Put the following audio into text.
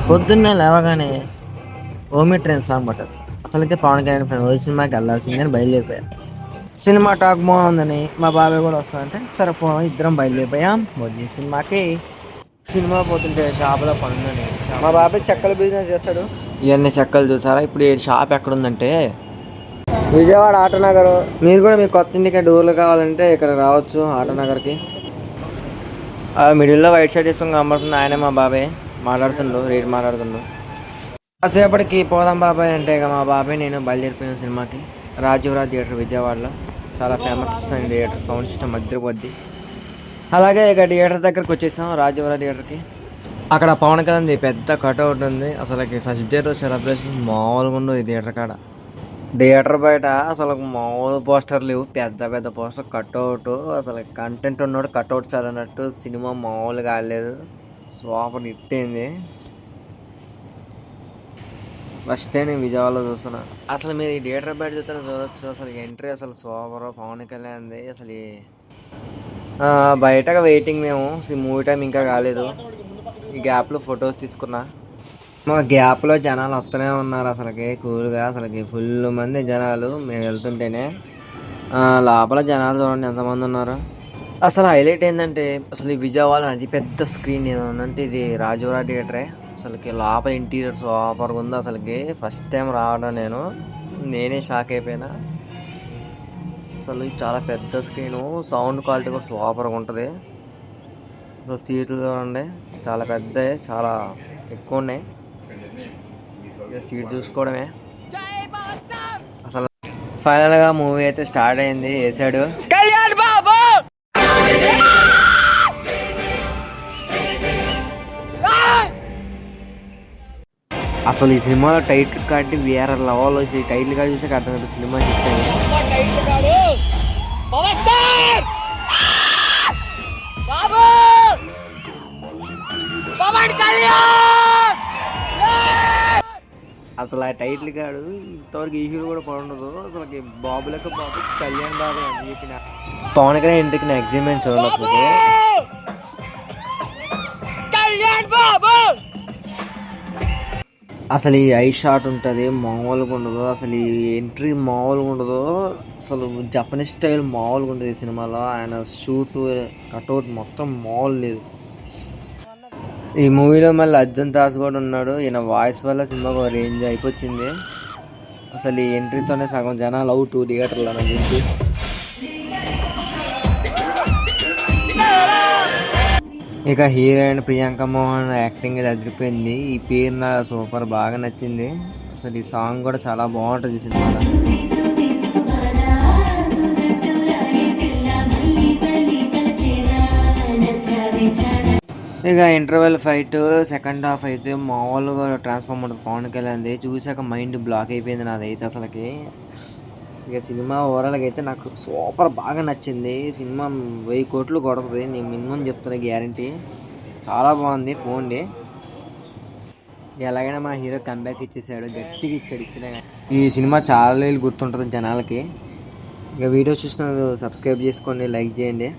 పొద్దున్నే లేవగానే Omi train song పట్టదు. అసలుకే పవన్ కళ్యాణ్ ఫ్రెండ్ ఓ సినిమాకి వెళ్ళాల్సిందని బయలుదేరిపోయాను. సినిమా టాక్ బాగుందని మా బాబాయ్ కూడా వస్తానంటే సరే పోదాం ఇద్దరం బయలుదేరిపోయాం ఓజీ సినిమాకి. సినిమా పోతుంటే షాపులో పనుందని మా బాబాయ్ చెక్కల బిజినెస్ చేస్తాడు. ఇవన్నీ చెక్కలు చూసారా. ఇప్పుడు ఈ షాప్ ఎక్కడుందంటే విజయవాడ ఆటోనగర్. మీరు కూడా మీ కొత్త ఇంటికి డోర్లు కావాలంటే ఇక్కడ రావచ్చు ఆటోనగర్కి. మిడిల్లో వైట్ షర్ట్ వేసుకొని కనబడుతుంది ఆయనే మా బాబాయ్. మాట్లాడుతుండు, రేట్ మాట్లాడుతుండు. కాసేపటికి పోదాం బాబాయ్ అంటే ఇక మా బాబాయ్ నేను బయలుదేరిపోయాం సినిమాకి. రాజీవ్రాజ్ థియేటర్ విజయవాడలో చాలా ఫేమస్ అయిన థియేటర్, సౌండ్ సిస్టమ్ అదిరిపోద్ది. అలాగే ఇక థియేటర్ దగ్గరకు వచ్చేసాం, రాజీవ్రాజ్ థియేటర్కి. అక్కడ పవన్ కళ్యాణ్ పెద్ద కట్అవుట్ ఉంది. అసలుకి ఫస్ట్ డే రోజు సెలబ్రేషన్ మామూలుగా ఉండవు ఈ థియేటర్ కాడ. థియేటర్ బయట అసలు మామూలు పోస్టర్ లేవు, పెద్ద పెద్ద పోస్టర్ కట్అవుట్. అసలు కంటెంట్ ఉన్నాడు కట్అవుట్ చదివినట్టు. సినిమా మామూలుగా ఆడలేదు, సూపర్ హిట్ అయింది. ఫస్ట్ టైం నేను విజయవాడలో చూస్తున్నా. అసలు మీరు ఈ థియేటర్ బయట చూస్తే చూడవచ్చు. అసలు ఎంట్రీ అసలు సూపర్ పవన్ కళ్యాణ్ది. అసలు బయటగా వెయిటింగ్ మేము. మూవీ టైం ఇంకా కాలేదు. ఈ గ్యాప్లో ఫొటోస్ తీసుకున్నా. మా గ్యాప్లో జనాలు వస్తూనే ఉన్నారు అసలుకి కూల్గా. అసలుకి ఫుల్ మంది జనాలు మేము వెళ్తుంటేనే. లోపల జనాలు చూడండి ఎంతమంది ఉన్నారు. అసలు హైలైట్ ఏంటంటే అసలు ఈ విజయవాడ అతి పెద్ద స్క్రీన్ ఏదంటే ఇది రాజీవ్రాజ్ థియేటరే. అసలుకి లోపల ఇంటీరియర్ సూపర్గా ఉంది. అసలుకి ఫస్ట్ టైం రావడం నేనే షాక్ అయిపోయినా. అసలు చాలా పెద్ద స్క్రీను, సౌండ్ క్వాలిటీ కూడా సూపర్గా ఉంటుంది. అసలు సీట్లు చూడండి చాలా పెద్దవి, చాలా ఎక్కువ ఉన్నాయి. ఇక సీట్ చూసుకోవడమే. అసలు ఫైనల్గా మూవీ అయితే స్టార్ట్ అయింది. వేసాడు కళ్యాణ్ బాబు. అసలు ఈ సినిమాలో టైటిల్ కార్డు వేరే లెవెల్లో. టైటిల్ కార్డు చూసాక అర్థమైపోయింది సినిమా హిట్ అయింది. అసలు ఆ టైటిల్ కాడు ఇంతవరకు ఈ హీరో కూడా పడుండదు. అసలు బాబులకు బాబు కళ్యాణ్ బాబు అని చెప్పిన పవన్ కళ్యాణ్ ఇంటికి నా ఎగ్జామ్ చూడండి. అసలు అసలు ఈ ఐ షాట్ ఉంటుంది మామూలుగా ఉండదు. అసలు ఈ ఎంట్రీ మామూలుగా ఉండదు. అసలు జపనీస్ స్టైల్ మామూలుగా ఉంటుంది ఈ సినిమాలో. ఆయన షూట్ కట్అవుట్ మొత్తం మామూలు లేదు. ఈ మూవీలో మళ్ళీ అర్జున్ దాస్ కూడా ఉన్నాడు. ఈయన వాయిస్ వల్ల సినిమాకు రేంజ్ అయిపోయింది. అసలు ఈ ఎంట్రీతోనే సగం జనాలు అవుట్ థియేటర్లో నాకు తెలిసి. ఇక హీరోయిన్ ప్రియాంక మోహన్ యాక్టింగ్ అది అదిరిపోయింది. ఈ పేరు నాకు సూపర్ బాగా నచ్చింది. అసలు ఈ సాంగ్ కూడా చాలా బాగుంటుంది సినిమాలో. ఇక ఇంటర్వెల్ ఫైట్ సెకండ్ హాఫ్ అయితే మామూలుగా ట్రాన్స్ఫార్మ్ ఉంటుంది పవన్ కళ్యాణ్ది. చూసాక మైండ్ బ్లాక్ అయిపోయింది నాదైతే అసలుకి. ఇక సినిమా ఓవరాల్గా అయితే నాకు సూపర్ బాగా నచ్చింది. సినిమా 1000 కోట్లు కొడుతుంది నేను మినిమం చెప్తున్నా, గ్యారంటీ. చాలా బాగుంది. పోండి. ఎలాగైనా మా హీరో కంబ్యాక్ ఇచ్చేసాడు, గట్టిగా ఇచ్చిన ఈ సినిమా చాలా గుర్తుంటుంది జనాలకి. ఇక వీడియో చూసినందుకు సబ్స్క్రైబ్ చేసుకోండి, లైక్ చేయండి.